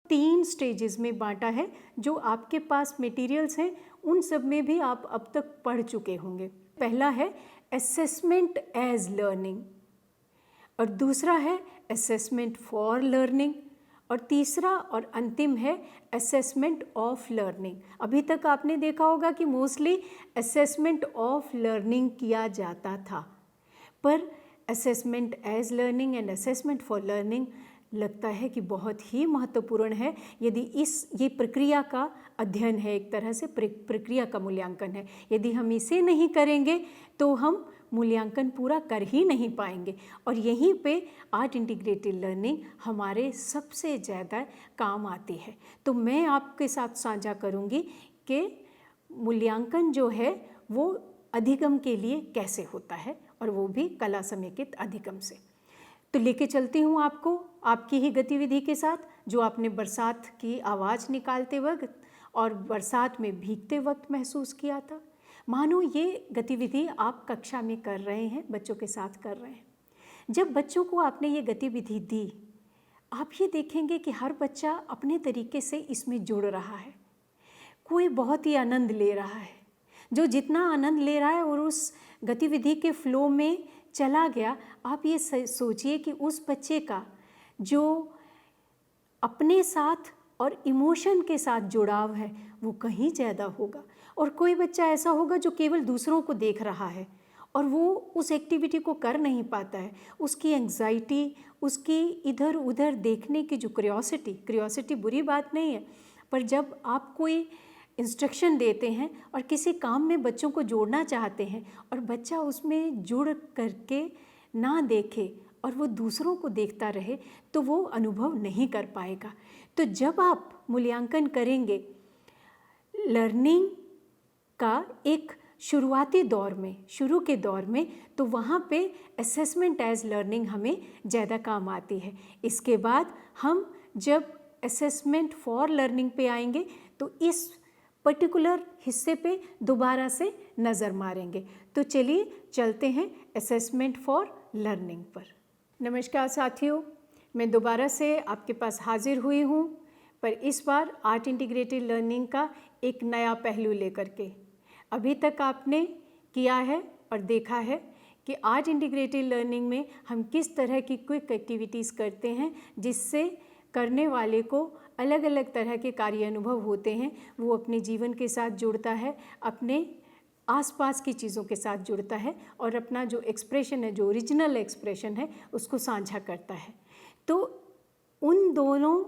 3 stages में बांटा है। जो आपके पास मटेरियल्स हैं उन सब में भी आप अब तक पढ़ चुके होंगे। पहला है असेसमेंट एज लर्निंग, और दूसरा है असेसमेंट फॉर लर्निंग, और तीसरा और अंतिम है असेसमेंट ऑफ लर्निंग। अभी तक आपने देखा होगा कि मोस्टली असेसमेंट ऑफ लर्निंग किया जाता था, पर assessment as learning and assessment for learning लगता है कि बहुत ही महत्वपूर्ण है। यदि ये प्रक्रिया का अध्ययन है, एक तरह से प्रक्रिया का मूल्यांकन है। यदि हम इसे नहीं करेंगे तो हम मूल्यांकन पूरा कर ही नहीं पाएंगे, और यहीं पे आर्ट इंटीग्रेटेड लर्निंग हमारे सबसे ज़्यादा काम आती है। तो मैं आपके साथ साझा करूँगी कि मूल्यांकन जो है वो अधिगम के लिए कैसे होता है, और वो भी कला समेकित अधिगम से। तो लेके चलती हूँ आपको आपकी ही गतिविधि के साथ, जो आपने बरसात की आवाज़ निकालते वक्त और बरसात में भीगते वक्त महसूस किया था। मानो ये गतिविधि आप कक्षा में कर रहे हैं, बच्चों के साथ कर रहे हैं। जब बच्चों को आपने ये गतिविधि दी, आप ये देखेंगे कि हर बच्चा अपने तरीके से इसमें जुड़ रहा है। कोई बहुत ही आनंद ले रहा है, जो जितना आनंद ले रहा है और उस गतिविधि के फ्लो में चला गया। आप ये सोचिए कि उस बच्चे का जो अपने साथ और इमोशन के साथ जुड़ाव है वो कहीं ज़्यादा होगा, और कोई बच्चा ऐसा होगा जो केवल दूसरों को देख रहा है और वो उस एक्टिविटी को कर नहीं पाता है। उसकी एंग्जाइटी, उसकी इधर उधर देखने की जो क्यूरियोसिटी बुरी बात नहीं है, पर जब आप कोई इंस्ट्रक्शन देते हैं और किसी काम में बच्चों को जोड़ना चाहते हैं और बच्चा उसमें जुड़ करके ना देखे और वो दूसरों को देखता रहे, तो वो अनुभव नहीं कर पाएगा। तो जब आप मूल्यांकन करेंगे लर्निंग का एक शुरुआती दौर में, शुरू के दौर में, तो वहाँ पे असेसमेंट एज लर्निंग हमें ज़्यादा काम आती है। इसके बाद हम जब असेसमेंट फॉर लर्निंग पे आएंगे तो इस पर्टिकुलर हिस्से पे दोबारा से नज़र मारेंगे। तो चलिए चलते हैं असेसमेंट फॉर लर्निंग पर। नमस्कार साथियों, मैं दोबारा से आपके पास हाजिर हुई हूँ, पर इस बार आर्ट इंटीग्रेटेड लर्निंग का एक नया पहलू लेकर के। अभी तक आपने किया है और देखा है कि आर्ट इंटीग्रेटेड लर्निंग में हम किस तरह की क्विक एक्टिविटीज़ करते हैं, जिससे करने वाले को अलग अलग तरह के कार्य अनुभव होते हैं। वो अपने जीवन के साथ जुड़ता है, अपने आसपास की चीज़ों के साथ जुड़ता है और अपना जो एक्सप्रेशन है, जो ओरिजिनल एक्सप्रेशन है, उसको साझा करता है। तो उन दोनों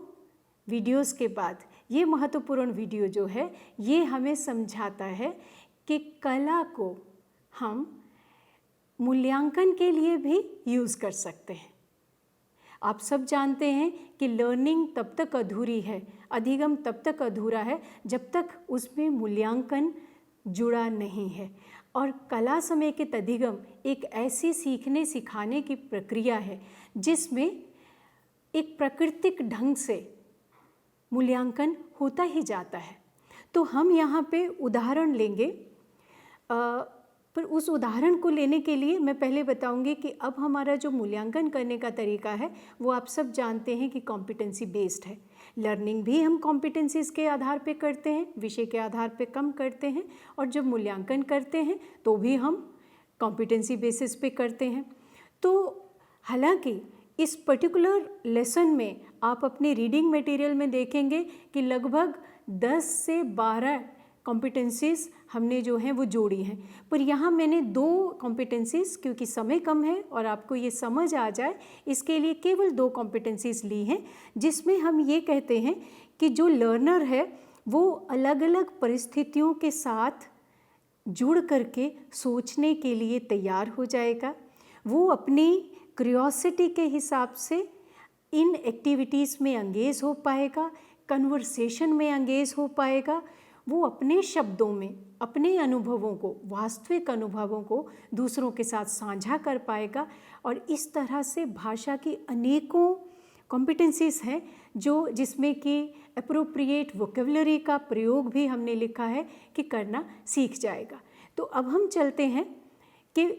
वीडियोस के बाद ये महत्वपूर्ण वीडियो जो है, ये हमें समझाता है कि कला को हम मूल्यांकन के लिए भी यूज़ कर सकते हैं। आप सब जानते हैं कि लर्निंग तब तक अधूरी है, अधिगम तब तक अधूरा है जब तक उसमें मूल्यांकन जुड़ा नहीं है। और कला समेकित अधिगम एक ऐसी सीखने सिखाने की प्रक्रिया है जिसमें एक प्राकृतिक ढंग से मूल्यांकन होता ही जाता है। तो हम यहाँ पे उदाहरण लेंगे, पर उस उदाहरण को लेने के लिए मैं पहले बताऊंगी कि अब हमारा जो मूल्यांकन करने का तरीका है वो आप सब जानते हैं कि कॉम्पिटेंसी बेस्ड है। लर्निंग भी हम कॉम्पिटेंसीज के आधार पे करते हैं, विषय के आधार पे कम करते हैं, और जब मूल्यांकन करते हैं तो भी हम कॉम्पिटेंसी बेसिस पे करते हैं। तो हालांकि इस पर्टिकुलर लेसन में आप अपने रीडिंग मटेरियल में देखेंगे कि लगभग 10 से 12 कॉम्पिटेंसीज़ हमने जो हैं वो जोड़ी हैं, पर यहाँ मैंने 2 कॉम्पिटेंसीज़, क्योंकि समय कम है और आपको ये समझ आ जाए इसके लिए केवल 2 कॉम्पिटेंसीज़ ली हैं, जिसमें हम ये कहते हैं कि जो लर्नर है वो अलग अलग परिस्थितियों के साथ जुड़ करके सोचने के लिए तैयार हो जाएगा। वो अपनी क्यूरियोसिटी के हिसाब से इन एक्टिविटीज़ में एंगेज हो पाएगा, कन्वर्सेशन में एंगेज हो पाएगा। वो अपने शब्दों में अपने अनुभवों को, वास्तविक अनुभवों को दूसरों के साथ साझा कर पाएगा। और इस तरह से भाषा की अनेकों कॉम्पिटेंसीज हैं जिसमें कि एप्रोप्रिएट वोकेबलरी का प्रयोग भी हमने लिखा है कि करना सीख जाएगा। तो अब हम चलते हैं कि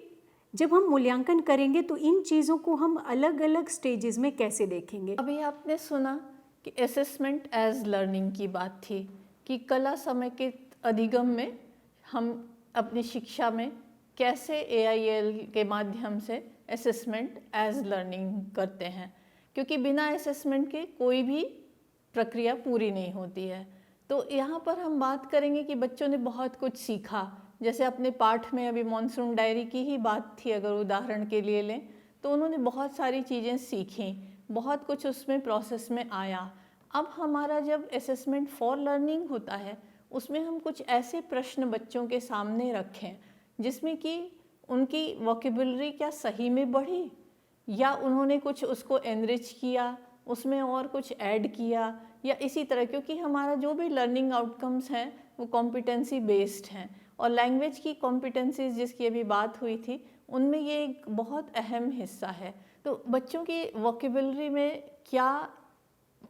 जब हम मूल्यांकन करेंगे तो इन चीज़ों को हम अलग अलग स्टेजेस में कैसे देखेंगे। अभी आपने सुना कि असेसमेंट एज लर्निंग की बात थी कि कला समेकित अधिगम में हम अपनी शिक्षा में कैसे AIL के माध्यम से असेसमेंट एज लर्निंग करते हैं, क्योंकि बिना असेसमेंट के कोई भी प्रक्रिया पूरी नहीं होती है। तो यहाँ पर हम बात करेंगे कि बच्चों ने बहुत कुछ सीखा, जैसे अपने पाठ में अभी मॉनसून डायरी की ही बात थी, अगर उदाहरण के लिए लें तो उन्होंने बहुत सारी चीज़ें सीखी, बहुत कुछ उसमें प्रोसेस में आया। अब हमारा जब असेसमेंट फॉर लर्निंग होता है, उसमें हम कुछ ऐसे प्रश्न बच्चों के सामने रखें जिसमें कि उनकी वोकेबुलरी क्या सही में बढ़ी, या उन्होंने कुछ उसको एनरिच किया, उसमें और कुछ ऐड किया, या इसी तरह, क्योंकि हमारा जो भी लर्निंग आउटकम्स हैं वो कॉम्पिटेंसी बेस्ड हैं। और लैंग्वेज की कॉम्पिटेंसीज जिसकी अभी बात हुई थी, उनमें ये एक बहुत अहम हिस्सा है। तो बच्चों की वोकेबुलरी में क्या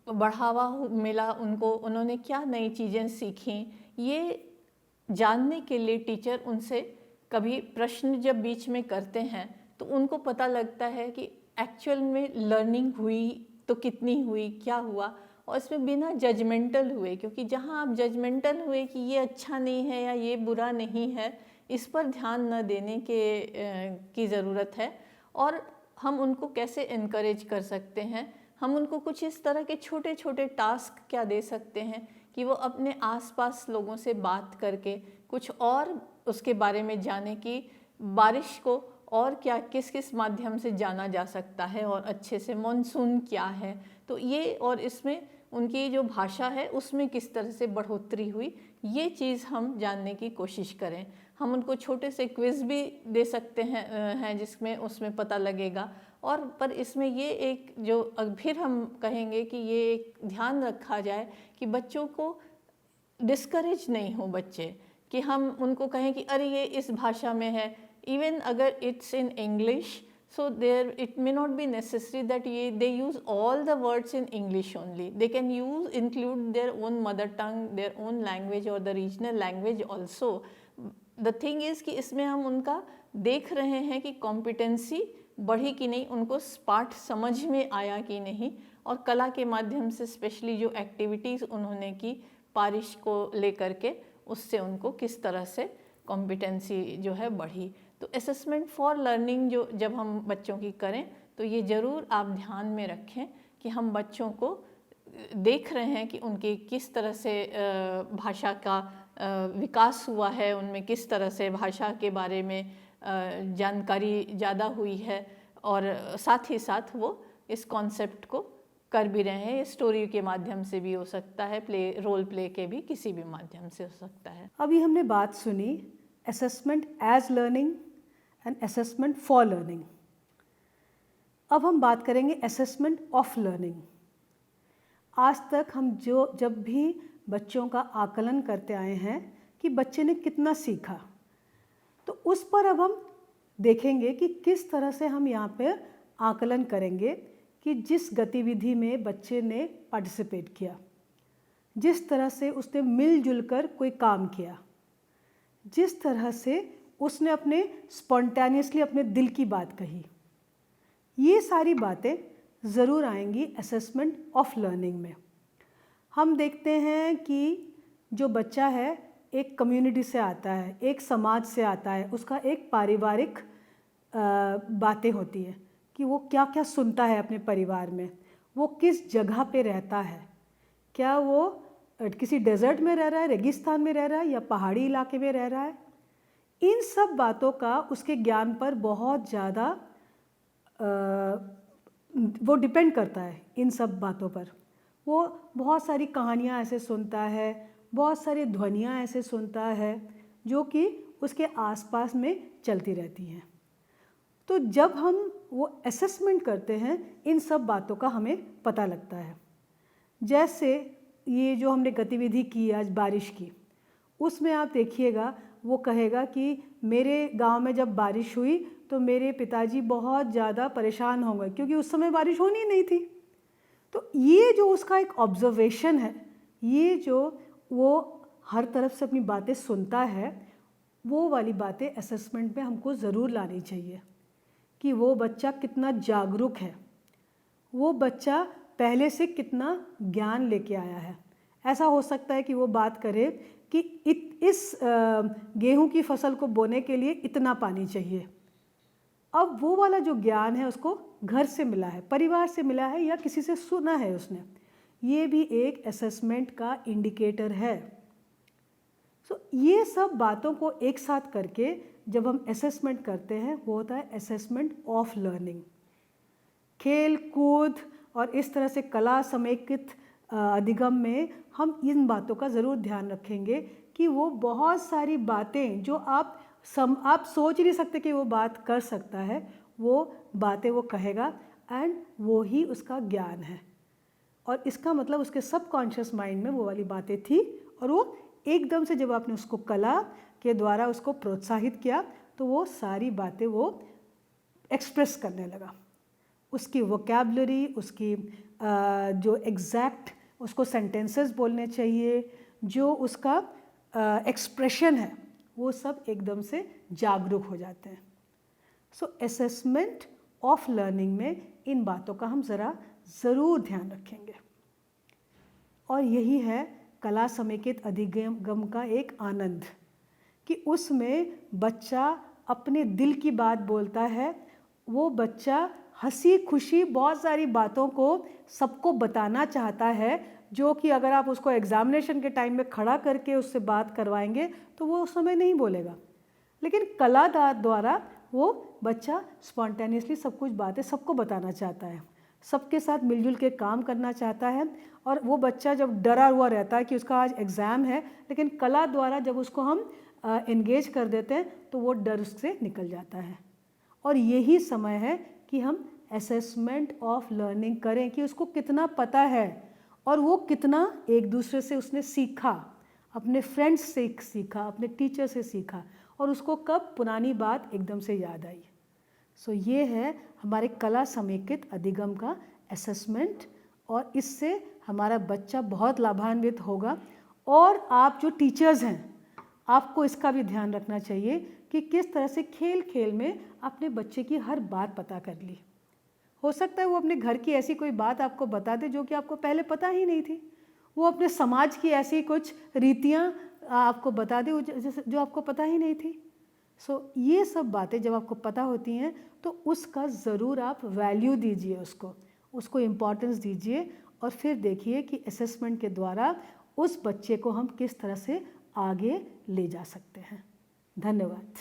बढ़ावा मिला उनको, उन्होंने क्या नई चीज़ें सीखी, ये जानने के लिए टीचर उनसे कभी प्रश्न जब बीच में करते हैं तो उनको पता लगता है कि एक्चुअल में लर्निंग हुई तो कितनी हुई, क्या हुआ, और इसमें बिना जजमेंटल हुए, क्योंकि जहाँ आप जजमेंटल हुए कि ये अच्छा नहीं है या ये बुरा नहीं है, इस पर ध्यान न देने की ज़रूरत है। और हम उनको कैसे इनकरेज कर सकते हैं, हम उनको कुछ इस तरह के छोटे छोटे टास्क क्या दे सकते हैं कि वो अपने आसपास लोगों से बात करके कुछ और उसके बारे में जाने कि बारिश को और क्या किस किस माध्यम से जाना जा सकता है, और अच्छे से मॉनसून क्या है, तो ये, और इसमें उनकी जो भाषा है उसमें किस तरह से बढ़ोतरी हुई, ये चीज़ हम जानने की कोशिश करें। हम उनको छोटे से क्विज़ भी दे सकते हैं जिसमें उसमें पता लगेगा। और पर इसमें ये एक जो फिर हम कहेंगे कि ये एक ध्यान रखा जाए कि बच्चों को डिस्करेज नहीं हो बच्चे, कि हम उनको कहें कि अरे ये इस भाषा में है, इवन अगर it's in English, so there it may not be necessary that they use all the words in English only. They can include their own mother tongue, their own language or the regional language also. The thing is कि इसमें हम उनका देख रहे हैं कि competency बढ़ी कि नहीं, उनको पाठ समझ में आया कि नहीं, और कला के माध्यम से स्पेशली जो एक्टिविटीज़ उन्होंने की बारिश को लेकर के, उससे उनको किस तरह से कॉम्पिटेंसी जो है बढ़ी। तो असेसमेंट फॉर लर्निंग जो जब हम बच्चों की करें तो ये ज़रूर आप ध्यान में रखें कि हम बच्चों को देख रहे हैं कि उनकी किस तरह से भाषा का विकास हुआ है, उनमें किस तरह से भाषा के बारे में जानकारी ज़्यादा हुई है, और साथ ही साथ वो इस कॉन्सेप्ट को कर भी रहे हैं। स्टोरी के माध्यम से भी हो सकता है, रोल प्ले के भी किसी भी माध्यम से हो सकता है। अभी हमने बात सुनी assessment as learning and assessment for learning. अब हम बात करेंगे असेसमेंट ऑफ लर्निंग। आज तक हम जब भी बच्चों का आकलन करते आए हैं कि बच्चे ने कितना सीखा, तो उस पर अब हम देखेंगे कि किस तरह से हम यहाँ पे आकलन करेंगे कि जिस गतिविधि में बच्चे ने पार्टिसिपेट किया, जिस तरह से उसने मिलजुल कर कोई काम किया, जिस तरह से उसने अपने स्पॉन्टेनियसली अपने दिल की बात कही, ये सारी बातें ज़रूर आएंगी असेसमेंट ऑफ लर्निंग में। हम देखते हैं कि जो बच्चा है एक कम्युनिटी से आता है, एक समाज से आता है, उसका एक पारिवारिक बातें होती हैं कि वो क्या क्या सुनता है अपने परिवार में, वो किस जगह पे रहता है, क्या वो किसी डेजर्ट में रह रहा है, रेगिस्तान में रह रहा है, या पहाड़ी इलाके में रह रहा है। इन सब बातों का उसके ज्ञान पर बहुत ज़्यादा वो डिपेंड करता है। इन सब बातों पर वो बहुत सारी कहानियाँ ऐसे सुनता है, बहुत सारी ध्वनियाँ ऐसे सुनता है जो कि उसके आसपास में चलती रहती हैं। तो जब हम वो असेसमेंट करते हैं, इन सब बातों का हमें पता लगता है। जैसे ये जो हमने गतिविधि की आज बारिश की, उसमें आप देखिएगा वो कहेगा कि मेरे गांव में जब बारिश हुई तो मेरे पिताजी बहुत ज़्यादा परेशान हो गए क्योंकि उस समय बारिश होनी नहीं थी। तो ये जो उसका एक ऑब्जर्वेशन है, ये जो वो हर तरफ से अपनी बातें सुनता है, वो वाली बातें असेसमेंट में हमको ज़रूर लानी चाहिए कि वो बच्चा कितना जागरूक है, वो बच्चा पहले से कितना ज्ञान लेके आया है। ऐसा हो सकता है कि वो बात करे कि इस गेहूं की फसल को बोने के लिए इतना पानी चाहिए। अब वो वाला जो ज्ञान है उसको घर से मिला है, परिवार से मिला है, या किसी से सुना है उसने। ये भी एक असेसमेंट का इंडिकेटर है। ये सब बातों को एक साथ करके जब हम असेसमेंट करते हैं वो होता है असेसमेंट ऑफ लर्निंग। खेल कूद और इस तरह से कला समेकित अधिगम में हम इन बातों का ज़रूर ध्यान रखेंगे कि वो बहुत सारी बातें जो आप सोच नहीं सकते कि वो बात कर सकता है, वो बातें वो कहेगा, एंड वो ही उसका ज्ञान है। और इसका मतलब उसके सबकॉन्शियस माइंड में वो वाली बातें थी, और वो एकदम से जब आपने उसको कला के द्वारा उसको प्रोत्साहित किया तो वो सारी बातें वो एक्सप्रेस करने लगा। उसकी वोकैबुलरी, उसकी जो एग्जैक्ट उसको सेंटेंसेस बोलने चाहिए, जो उसका एक्सप्रेशन है, वो सब एकदम से जागरूक हो जाते हैं। सो असेसमेंट ऑफ लर्निंग में इन बातों का हम ज़रूर ध्यान रखेंगे। और यही है कला समेकित अधिगम का एक आनंद कि उसमें बच्चा अपने दिल की बात बोलता है। वो बच्चा हंसी खुशी बहुत सारी बातों को सबको बताना चाहता है, जो कि अगर आप उसको एग्जामिनेशन के टाइम में खड़ा करके उससे बात करवाएंगे तो वो उस समय नहीं बोलेगा। लेकिन कला द्वारा वो बच्चा स्पॉन्टेनियसली सब कुछ बातें सबको बताना चाहता है, सबके साथ मिलजुल के काम करना चाहता है। और वो बच्चा जब डरा हुआ रहता है कि उसका आज एग्ज़ाम है, लेकिन कला द्वारा जब उसको हम एंगेज कर देते हैं तो वो डर उससे निकल जाता है। और यही समय है कि हम असेसमेंट ऑफ लर्निंग करें कि उसको कितना पता है और वो कितना एक दूसरे से उसने सीखा, अपने फ्रेंड्स से सीखा, अपने टीचर से सीखा, और उसको कब पुरानी बात एकदम से याद आई। सो ये है हमारे कला समेकित अधिगम का असेसमेंट, और इससे हमारा बच्चा बहुत लाभान्वित होगा। और आप जो टीचर्स हैं, आपको इसका भी ध्यान रखना चाहिए कि किस तरह से खेल खेल में अपने बच्चे की हर बात पता कर ली। हो सकता है वो अपने घर की ऐसी कोई बात आपको बता दे जो कि आपको पहले पता ही नहीं थी। वो अपने समाज की ऐसी कुछ रीतियाँ आपको बता दे जो आपको पता ही नहीं थी। सो ये सब बातें जब आपको पता होती हैं तो उसका ज़रूर आप वैल्यू दीजिए, उसको इम्पोर्टेंस दीजिए, और फिर देखिए कि असेसमेंट के द्वारा उस बच्चे को हम किस तरह से आगे ले जा सकते हैं। धन्यवाद।